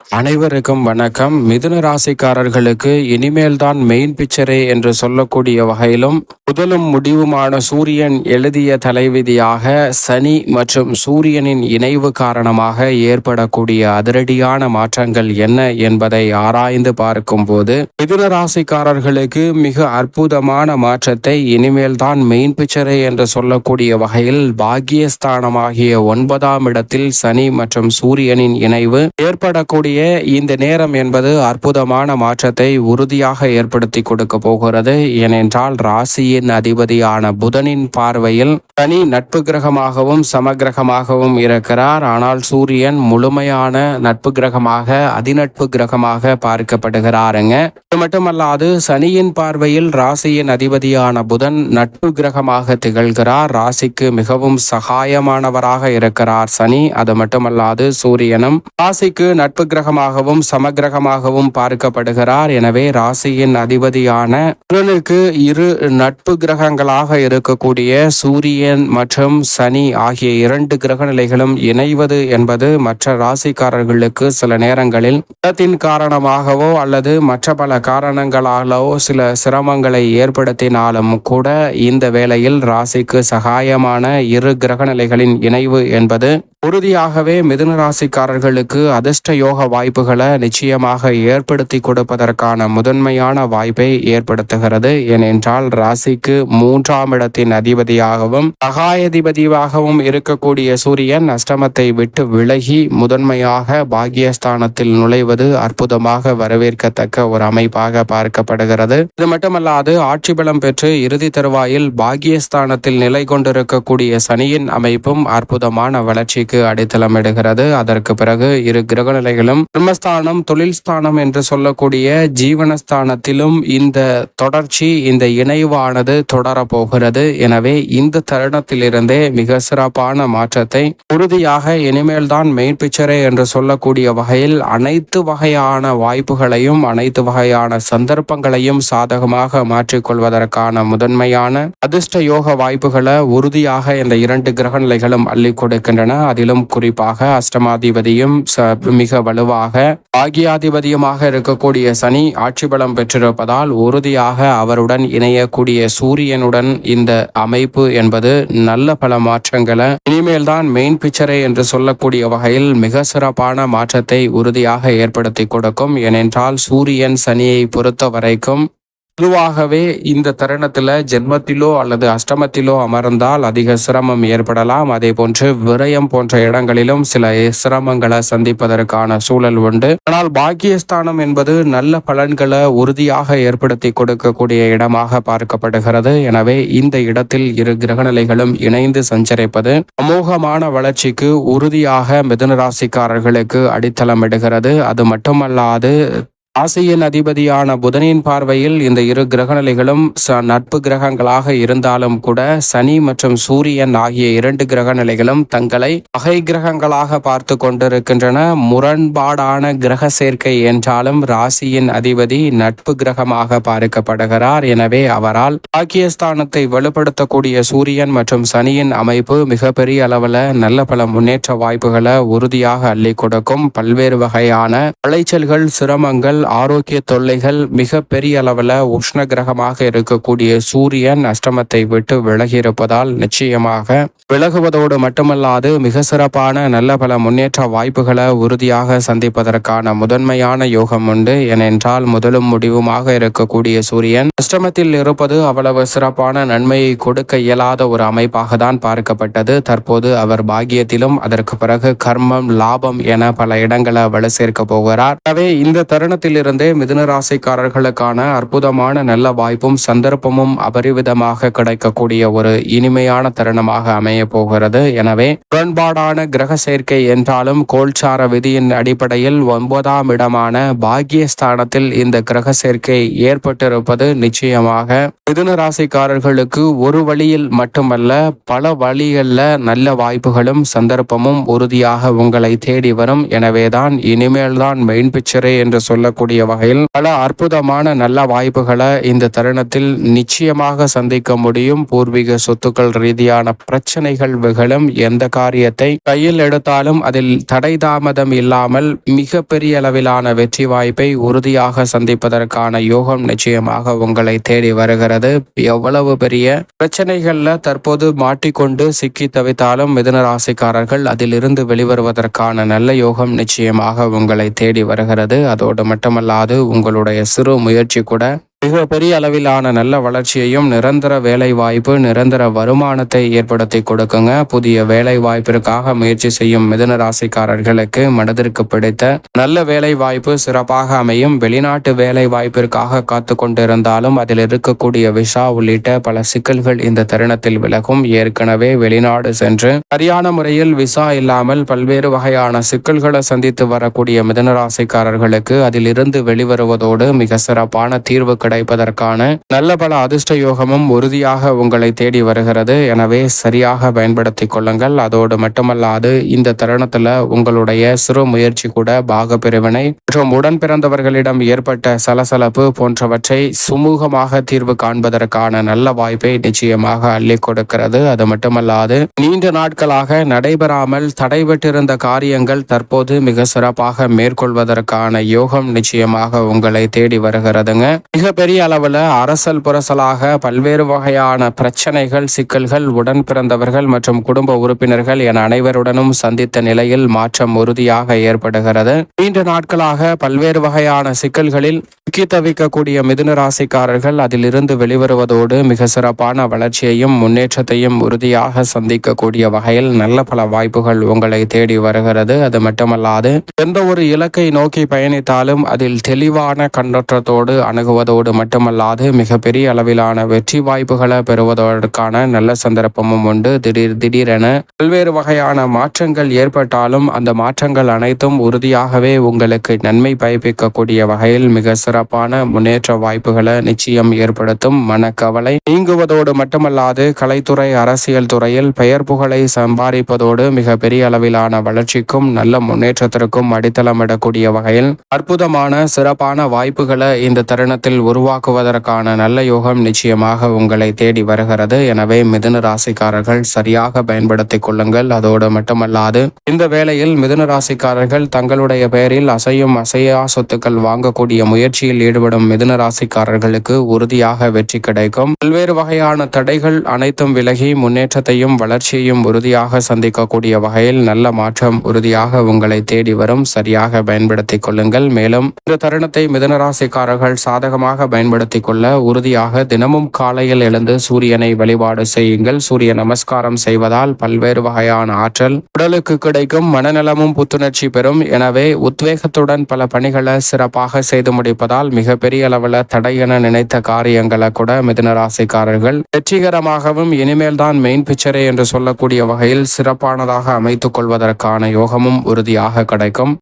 அனைவருக்கும் வணக்கம். மிதுன ராசிக்காரர்களுக்கு இனிமேல் தான் மெயின் பிக்சரே என்று சொல்லக்கூடிய வகையிலும் முதலும் முடிவுமான சூரியன் எழுதிய தலைவிதியாக சனி மற்றும் சூரியனின் இணைவு காரணமாக ஏற்படக்கூடிய அதிரடியான மாற்றங்கள் என்ன என்பதை ஆராய்ந்து பார்க்கும் போது மிதுன ராசிக்காரர்களுக்கு மிக அற்புதமான மாற்றத்தை இனிமேல் தான் மெயின் பிக்சரே என்று சொல்லக்கூடிய வகையில் பாக்கியஸ்தானமாகிய 9ஆம் இடத்தில் சனி மற்றும் சூரியனின் இணைவு ஏற்படக்கூடிய இந்த நேரம் என்பது அற்புதமான மாற்றத்தை உறுதியாக ஏற்படுத்தி கொடுக்க போகிறது. ஏனென்றால் ராசியின் அதிபதியான புதனின் பார்வையில் சனி நட்பு கிரகமாகவும் சமகிரகமாகவும் இருக்கிறார். ஆனால் சூரியன் முழுமையான நட்பு கிரகமாக அதிநட்பு கிரகமாக பார்க்கப்படுகிறாருங்க. இது மட்டுமல்லாது சனியின் பார்வையில் ராசியின் அதிபதியான புதன் நட்பு கிரகமாக திகழ்கிறார். ராசிக்கு மிகவும் சகாயமானவராக இருக்கிறார் சனி. அது மட்டுமல்லாது சூரியனும் ராசிக்கு நட்பு கிரகமாகவும் சமகிரகமாகவும் பார்க்கப்படுகிறார். எனவே ராசியின் அதிபதியான புதனுக்கு இரு நட்பு கிரகங்களாக இருக்கக்கூடிய சூரியன் மற்றும் சனி ஆகிய 2 கிரக நிலைகளும் இணைவது என்பது மற்ற ராசிக்காரர்களுக்கு சில நேரங்களில் இடத்தின் காரணமாகவோ அல்லது மற்ற பல காரணங்களாலோ சில சிரமங்களை ஏற்படுத்தினாலும் கூட இந்த வேளையில் ராசிக்கு சகாயமான இரு கிரக நிலைகளின் இணைவு என்பது உறுதியாகவே மிதுன ராசிக்காரர்களுக்கு அதிர்ஷ்ட யோக வாய்ப்புகளை நிச்சயமாக ஏற்படுத்தி கொடுப்பதற்கான முதன்மையான வாய்ப்பை ஏற்படுத்துகிறது. ஏனென்றால் ராசிக்கு 3ஆம் இடத்தின் அதிபதியாகவும் சகாயதிபதியாகவும் இருக்கக்கூடிய சூரியன் அஷ்டமத்தை விட்டு விலகி முதன்மையாக பாக்கியஸ்தானத்தில் நுழைவது அற்புதமாக வரவேற்கத்தக்க ஒரு அமைப்பாக பார்க்கப்படுகிறது. இது மட்டுமல்லாது ஆட்சி பலம் பெற்று இறுதி தருவாயில் பாக்கியஸ்தானத்தில் நிலை கொண்டிருக்கக்கூடிய சனியின் அமைப்பும் அற்புதமான வளர்ச்சி அடித்தளமிடுகிறது. அதற்கு பிறகு இரு கிரக நிலைகளும் பிரம்மஸ்தானம் தொழில் ஸ்தானம் என்று சொல்லக்கூடிய ஜீவனஸ்தானத்திலும் இந்த தொடர்ச்சி இந்த இணைவானது தொடரப்போகிறது. எனவே இந்த தருணத்திலிருந்தே மிக சிறப்பான மாற்றத்தை உறுதியாக இனிமேல் தான் மெயின் பிக்சரே என்று சொல்லக்கூடிய வகையில் அனைத்து வகையான வாய்ப்புகளையும் அனைத்து வகையான சந்தர்ப்பங்களையும் சாதகமாக மாற்றிக்கொள்வதற்கான முதன்மையான அதிர்ஷ்ட யோக வாய்ப்புகளை உறுதியாக இந்த 2 கிரக நிலைகளும் அள்ளி கொடுக்கின்றன. அதிலும் குறிப்பாக அஷ்டமாதிபதியும் மிக வலுவாக பாக்கியாதிபதியுமாக இருக்கக்கூடிய சனி ஆட்சி பலம் பெற்றிருப்பதால் உறுதியாக அவருடன் இணையக்கூடிய சூரியனுடன் இந்த அமைப்பு என்பது நல்ல பல மாற்றங்களை இனிமேல் தான் மெயின் பிக்சரே என்று சொல்லக்கூடிய வகையில் மிக சிறப்பான மாற்றத்தை உறுதியாக ஏற்படுத்தி கொடுக்கும். ஏனென்றால் சூரியன் சனியை பொறுத்த வரைக்கும் பொதுவாகவே இந்த தருணத்தில் ஜென்மத்திலோ அல்லது அஷ்டமத்திலோ அமர்ந்தால் அதிக சிரமம் ஏற்படலாம். அதே போன்று விரயம் போன்ற இடங்களிலும் சில சிரமங்களை சந்திப்பதற்கான சூழல் உண்டு. ஆனால் பாக்கியஸ்தானம் என்பது நல்ல பலன்களை உறுதியாக ஏற்படுத்தி கொடுக்கக்கூடிய இடமாக பார்க்கப்படுகிறது. எனவே இந்த இடத்தில் இரு கிரகநிலைகளும் இணைந்து சஞ்சரிப்பது அமோகமான வளர்ச்சிக்கு உறுதியாக மிதுன ராசிக்காரர்களுக்கு அடித்தளமிடுகிறது. அது மட்டுமல்லாது ராசியின் அதிபதியான புதனின் பார்வையில் இந்த இரு கிரகநிலைகளும் நட்பு கிரகங்களாக இருந்தாலும் கூட சனி மற்றும் சூரியன் ஆகிய 2 கிரக நிலைகளும் தங்களை பகை கிரகங்களாக பார்த்து கொண்டிருக்கின்றன. முரண்பாடான கிரக சேர்க்கை என்றாலும் ராசியின் அதிபதி நட்பு கிரகமாக பார்க்கப்படுகிறார். எனவே அவரால் பாக்கியஸ்தானத்தை வலுப்படுத்தக்கூடிய சூரியன் மற்றும் சனியின் அமைப்பு மிகப்பெரிய அளவில் நல்ல பல முன்னேற்ற வாய்ப்புகளை உறுதியாக அள்ளி கொடுக்கும். பல்வேறு வகையான அலைச்சல்கள் சிரமங்கள் ஆரோக்கிய தொல்லைகள் மிக பெரிய அளவில் உஷ்ண கிரகமாக இருக்கக்கூடிய சூரியன் அஷ்டமத்தை விட்டு விலகி இருப்பதால் நிச்சயமாக விலகுவதோடு மட்டுமல்லாது மிக சிறப்பான நல்ல பல முன்னேற்ற வாய்ப்புகளை உறுதியாக சந்திப்பதற்கான முதன்மையான யோகம் உண்டு. ஏனென்றால் முதலும் முடிவுமாக இருக்கக்கூடிய சூரியன் அஷ்டமத்தில் இருப்பது அவ்வளவு சிறப்பான நன்மையை கொடுக்க இயலாத ஒரு அமைப்பாக தான் பார்க்கப்பட்டது. தற்போது அவர் பாக்கியத்திலும் அதற்கு பிறகு கர்மம் லாபம் என பல இடங்களை வலு சேர்க்க போகிறார். எனவே இந்த தருணத்தில் இருந்தே மிதுன ராசிக்காரர்களுக்கான அற்புதமான நல்ல வாய்ப்பும் சந்தர்ப்பமும் அபரிவிதமாக கிடைக்கக்கூடிய ஒரு இனிமையான தருணமாக அமைய போகிறது. எனவே முரண்பாடான கிரக சேர்க்கை என்றாலும் கோல்சார விதியின் அடிப்படையில் 9ஆம் இடமான பாக்கியஸ்தானத்தில் இந்த கிரக சேர்க்கை ஏற்பட்டிருப்பது நிச்சயமாக மிதுன ராசிக்காரர்களுக்கு ஒரு வழியில் மட்டுமல்ல பல வழிகளில் நல்ல வாய்ப்புகளும் சந்தர்ப்பமும் உறுதியாக உங்களை தேடி வரும். எனவேதான் இனிமேல் தான் மெயின் பிக்சரே என்று சொல்லக்கூடிய சொல்லக்கூடிய வகையில் பல அற்புதமான நல்ல வாய்ப்புகளை இந்த தருணத்தில் நிச்சயமாக சந்திக்க முடியும். பூர்வீக சொத்துக்கள் ரீதியான பிரச்சனைகள் விகழும். எந்த காரியத்தை கையில் எடுத்தாலும் அதில் தடை தாமதம் இல்லாமல் மிக பெரிய அளவிலான வெற்றி வாய்ப்பை உறுதியாக சந்திப்பதற்கான யோகம் நிச்சயமாக உங்களை தேடி வருகிறது. எவ்வளவு பெரிய பிரச்சனைகள்ல தற்போது மாட்டிக்கொண்டு சிக்கி தவித்தாலும் மிதுன ராசிக்காரர்கள் அதிலிருந்து வெளிவருவதற்கான நல்ல யோகம் நிச்சயமாக உங்களை தேடி வருகிறது. அதோடு மட்டுமல்லாது உங்களுடைய சிறு முயற்சி கூட மிக பெரிய அளவிலான நல்ல வளர்ச்சியையும் நிரந்தர வேலை வாய்ப்பு நிரந்தர வருமானத்தை ஏற்படுத்தி கொடுக்குங்க. புதிய வேலை வாய்ப்பிற்காக முயற்சி செய்யும் மிதுன ராசிக்காரர்களுக்கு மனதிற்கு பிடித்த நல்ல வேலை வாய்ப்பு சிறப்பாக அமையும். வெளிநாட்டு வேலை வாய்ப்பிற்காக காத்து கொண்டிருந்தாலும் அதில் இருக்கக்கூடிய விசா உள்ளிட்ட பல சிக்கல்கள் இந்த தருணத்தில் விலகும். ஏற்கனவே வெளிநாடு சென்று சரியான முறையில் விசா இல்லாமல் பல்வேறு வகையான சிக்கல்களை சந்தித்து வரக்கூடிய மிதுன ராசிக்காரர்களுக்கு அதிலிருந்து வெளிவருவதோடு மிக சிறப்பான தீர்வு கிடைப்பதற்கான நல்ல பல அதிர்ஷ்ட யோகமும் உறுதியாக உங்களை தேடி வருகிறது. எனவே சரியாக பயன்படுத்திக் கொள்ளுங்கள். அதோடு மட்டுமல்லாது இந்த தருணத்துல உங்களுடைய சிறு முயற்சி கூட பாக பிரிவினை மற்றும் உடன் பிறந்தவர்களிடம் ஏற்பட்ட சலசலப்பு போன்றவற்றை சுமூகமாக தீர்வு காண்பதற்கான நல்ல வாய்ப்பை நிச்சயமாக அள்ளி கொடுக்கிறது. அது மட்டுமல்லாது நீண்ட நாட்களாக நடைபெறாமல் தடைபட்டிருந்த காரியங்கள் தற்போது மிக சிறப்பாக மேற்கொள்வதற்கான யோகம் நிச்சயமாக உங்களை தேடி வருகிறதுங்க. மிக பெரிய அளவில் அரசல் புரசலாக பல்வேறு வகையான பிரச்சனைகள் சிக்கல்கள் உடன் பிறந்தவர்கள் மற்றும் குடும்ப உறுப்பினர்கள் என அனைவருடனும் சந்தித்த நிலையில் மாற்றம் உறுதியாக ஏற்படுகிறது. நீண்ட நாட்களாக பல்வேறு வகையான சிக்கல்களில் சிக்கி தவிக்கக்கூடிய மிதுன ராசிக்காரர்கள் அதிலிருந்து வெளிவருவதோடு மிக சிறப்பான வளர்ச்சியையும் முன்னேற்றத்தையும் உறுதியாக சந்திக்கக்கூடிய வகையில் நல்ல பல வாய்ப்புகள் உங்களை தேடி வருகிறது. அது மட்டுமல்லாது எந்த ஒரு இலக்கை நோக்கி பயணித்தாலும் அதில் தெளிவான கண்ணோட்டத்தோடு அணுகுவதோடு மட்டுமல்லாது மிகப்பெரிய அளவிலான வெற்றி வாய்ப்புகளை பெறுவதற்கான நல்ல சந்தர்ப்பமும் உண்டு. திடீரென பல்வேறு வகையான மாற்றங்கள் ஏற்பட்டாலும் அந்த மாற்றங்கள் அனைத்தும் உறுதியாகவே உங்களுக்கு நன்மை பயப்பிக்கக்கூடிய வகையில் மிக சிறப்பான முன்னேற்ற வாய்ப்புகளை நிச்சயம் ஏற்படுத்தும். மனக்கவலை நீங்குவதோடு மட்டுமல்லாது கலைத்துறை அரசியல் துறையில் பெயர் புகழை சம்பாதிப்பதோடு மிக பெரிய அளவிலான வளர்ச்சிக்கும் நல்ல முன்னேற்றத்திற்கும் அடித்தளமிடக்கூடிய வகையில் அற்புதமான சிறப்பான வாய்ப்புகளை இந்த தருணத்தில் உருவாக்குவதற்கான நல்ல யோகம் நிச்சயமாக உங்களை தேடி வருகிறது. எனவே மிதுன ராசிக்காரர்கள் சரியாக பயன்படுத்திக் கொள்ளுங்கள். அதோடு மட்டுமல்லாது இந்த வேளையில் மிதுன ராசிக்காரர்கள் தங்களுடைய பெயரில் அசையும் அசையா சொத்துக்கள் வாங்கக்கூடிய முயற்சியில் ஈடுபடும் மிதுன ராசிக்காரர்களுக்கு உறுதியாக வெற்றி கிடைக்கும். பல்வேறு வகையான தடைகள் அனைத்தும் விலகி முன்னேற்றத்தையும் வளர்ச்சியையும் உறுதியாக சந்திக்கக்கூடிய வகையில் நல்ல மாற்றம் உறுதியாக உங்களை தேடி வரும். சரியாக பயன்படுத்திக் கொள்ளுங்கள். மேலும் இந்த தருணத்தை மிதுன ராசிக்காரர்கள் சாதகமாக பயன்படுத்திக் கொள்ள உறுதியாக தினமும் காலையில் எழுந்து சூரியனை வழிபாடு செய்யுங்கள். சூரிய நமஸ்காரம் செய்வதால் பல்வேறு வகையான ஆற்றல் உடலுக்கு கிடைக்கும். மனநலமும் புத்துணர்ச்சி பெறும். எனவே உத்வேகத்துடன் பல பணிகளை சிறப்பாக செய்து முடிப்பதால் மிகப்பெரிய அளவில் தடை என நினைத்த காரியங்களை கூட மிதுன ராசிக்காரர்கள் வெற்றிகரமாகவும் இனிமேல் தான் மெயின் பிக்சரே என்று சொல்லக்கூடிய வகையில் சிறப்பானதாக அமைத்துக் கொள்வதற்கான யோகமும் உறுதியாக கிடைக்கும்.